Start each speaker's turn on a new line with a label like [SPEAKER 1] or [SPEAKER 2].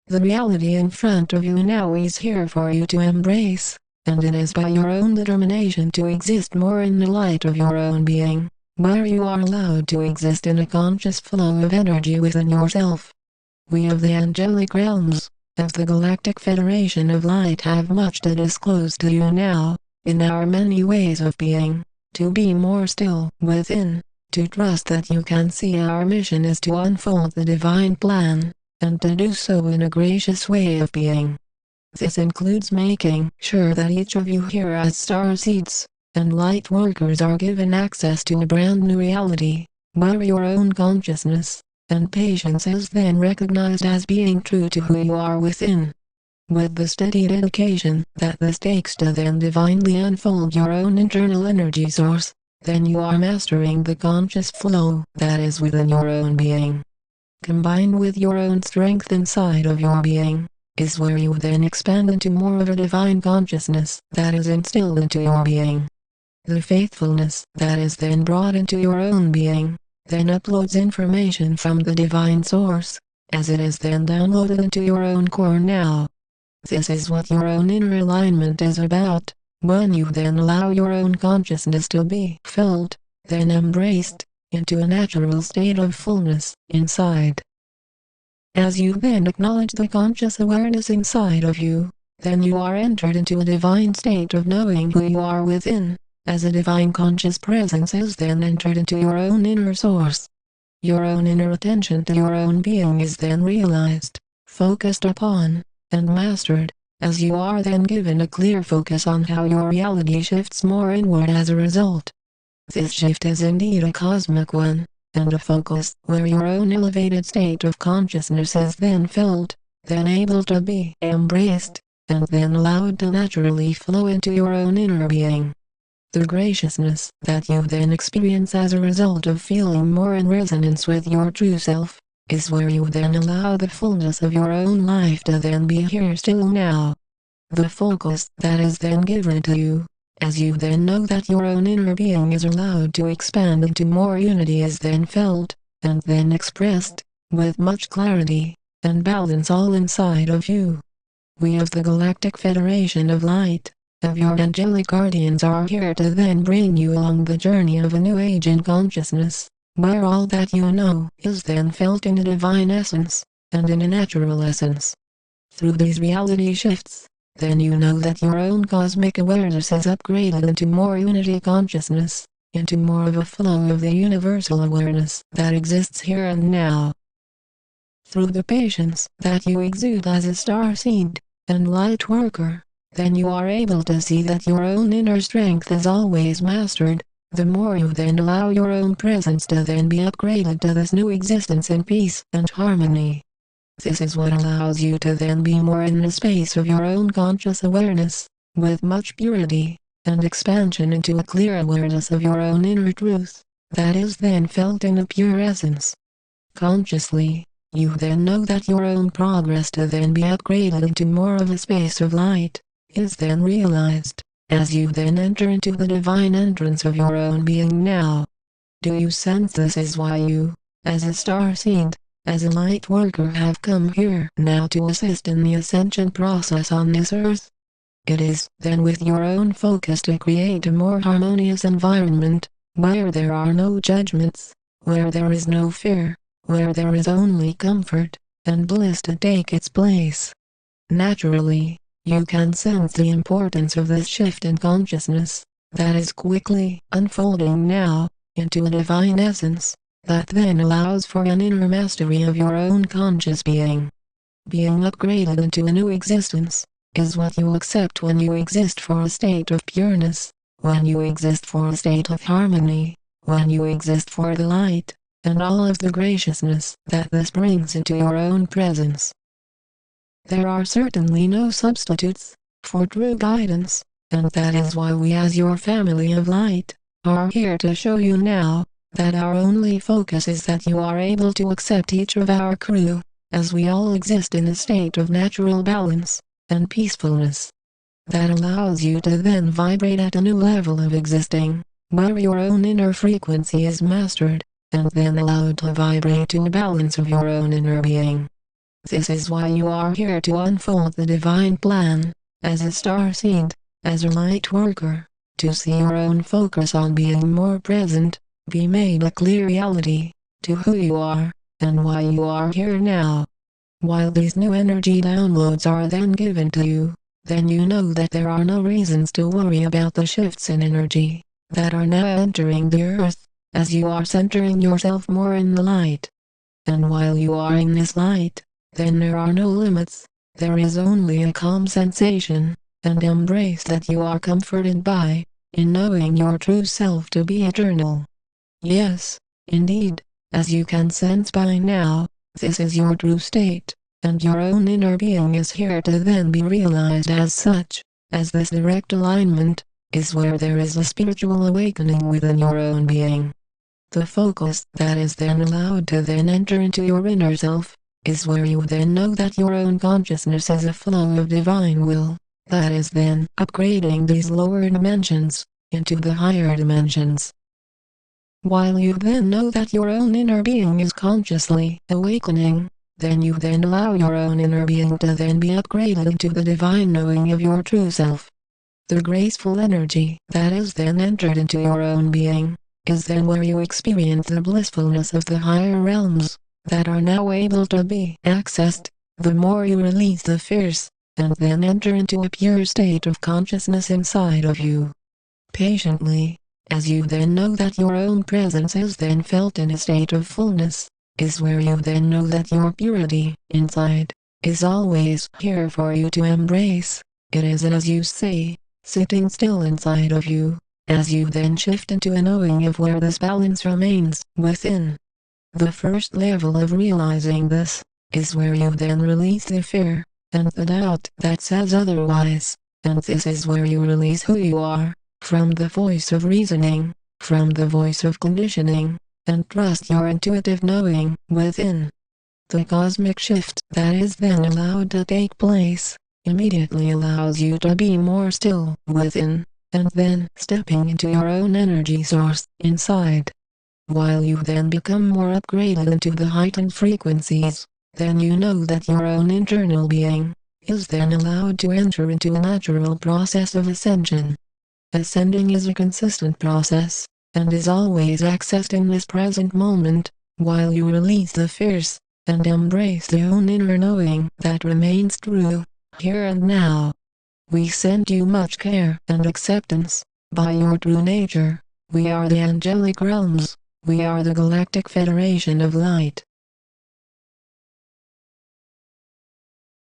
[SPEAKER 1] The reality in front of you now is here for you to embrace, and it is by your own determination to exist more in the light of your own being, where you are allowed to exist in a conscious flow of energy within yourself. We of the angelic realms, of the Galactic Federation of Light have much to disclose to you now, in our many ways of being, to be more still within, to trust that you can see our mission is to unfold the divine plan, and to do so in a gracious way of being. This includes making sure that each of you here as starseeds and light workers are given access to a brand new reality, where your own consciousness and patience is then recognized as being true to who you are within. With the steady dedication that this takes to then divinely unfold your own internal energy source, then you are mastering the conscious flow that is within your own being. Combined with your own strength inside of your being, is where you then expand into more of a divine consciousness that is instilled into your being. The faithfulness that is then brought into your own being, then uploads information from the divine source, as it is then downloaded into your own core now. This is what your own inner alignment is about, when you then allow your own consciousness to be filled, then embraced, into a natural state of fullness inside. As you then acknowledge the conscious awareness inside of you, then you are entered into a divine state of knowing who you are within, as a divine conscious presence is then entered into your own inner source. Your own inner attention to your own being is then realized, focused upon, and mastered, as you are then given a clear focus on how your reality shifts more inward as a result. This shift is indeed a cosmic one, and a focus where your own elevated state of consciousness is then filled, then able to be embraced, and then allowed to naturally flow into your own inner being. The graciousness that you then experience as a result of feeling more in resonance with your true self, is where you then allow the fullness of your own life to then be here still now. The focus that is then given to you, as you then know that your own inner being is allowed to expand into more unity is then felt, and then expressed, with much clarity, and balance all inside of you. We of the Galactic Federation of Light, of your angelic guardians are here to then bring you along the journey of a new age in consciousness, where all that you know is then felt in a divine essence, and in a natural essence. Through these reality shifts, then you know that your own cosmic awareness is upgraded into more unity consciousness, into more of a flow of the universal awareness that exists here and now. Through the patience that you exude as a starseed and light worker, then you are able to see that your own inner strength is always mastered, the more you then allow your own presence to then be upgraded to this new existence in peace and harmony. This is what allows you to then be more in the space of your own conscious awareness, with much purity, and expansion into a clear awareness of your own inner truth, that is then felt in a pure essence. Consciously, you then know that your own progress to then be upgraded into more of a space of light, is then realized, as you then enter into the divine entrance of your own being now. Do you sense this is why you, as a starseed, as a light worker have come here now to assist in the ascension process on this earth? It is then with your own focus to create a more harmonious environment, where there are no judgments, where there is no fear, where there is only comfort and bliss to take its place. Naturally, you can sense the importance of this shift in consciousness, that is quickly unfolding now, into a divine essence, that then allows for an inner mastery of your own conscious being. Being upgraded into a new existence, is what you accept when you exist for a state of pureness, when you exist for a state of harmony, when you exist for the light, and all of the graciousness that this brings into your own presence. There are certainly no substitutes for true guidance, and that is why we as your family of light, are here to show you now, that our only focus is that you are able to accept each of our crew, as we all exist in a state of natural balance and peacefulness. That allows you to then vibrate at a new level of existing, where your own inner frequency is mastered, and then allowed to vibrate to a balance of your own inner being. This is why you are here, to unfold the divine plan, as a starseed, as a light worker, to see your own focus on being more present, be made a clear reality, to who you are, and why you are here now. While these new energy downloads are then given to you, then you know that there are no reasons to worry about the shifts in energy that are now entering the earth, as you are centering yourself more in the light. And while you are in this light, then there are no limits, there is only a calm sensation, and embrace that you are comforted by, in knowing your true self to be eternal. Yes, indeed, as you can sense by now, this is your true state, and your own inner being is here to then be realized as such, as this direct alignment is where there is a spiritual awakening within your own being. The focus that is then allowed to then enter into your inner self is where you then know that your own consciousness is a flow of divine will that is then upgrading these lower dimensions into the higher dimensions. While you then know that your own inner being is consciously awakening, then you then allow your own inner being to then be upgraded into the divine knowing of your true self. The graceful energy that is then entered into your own being is then where you experience the blissfulness of the higher realms that are now able to be accessed, the more you release the fears, and then enter into a pure state of consciousness inside of you. Patiently, as you then know that your own presence is then felt in a state of fullness, is where you then know that your purity inside is always here for you to embrace. It is as you say, sitting still inside of you, as you then shift into a knowing of where this balance remains within. The first level of realizing this is where you then release the fear and the doubt that says otherwise, and this is where you release who you are from the voice of reasoning, from the voice of conditioning, and trust your intuitive knowing within. The cosmic shift that is then allowed to take place immediately allows you to be more still within, and then stepping into your own energy source inside. While you then become more upgraded into the heightened frequencies, then you know that your own internal being is then allowed to enter into a natural process of ascension. Ascending is a consistent process, and is always accessed in this present moment, while you release the fears, and embrace the own inner knowing that remains true, here and now. We send you much care and acceptance, by your true nature. We are the angelic realms, we are the Galactic Federation of Light.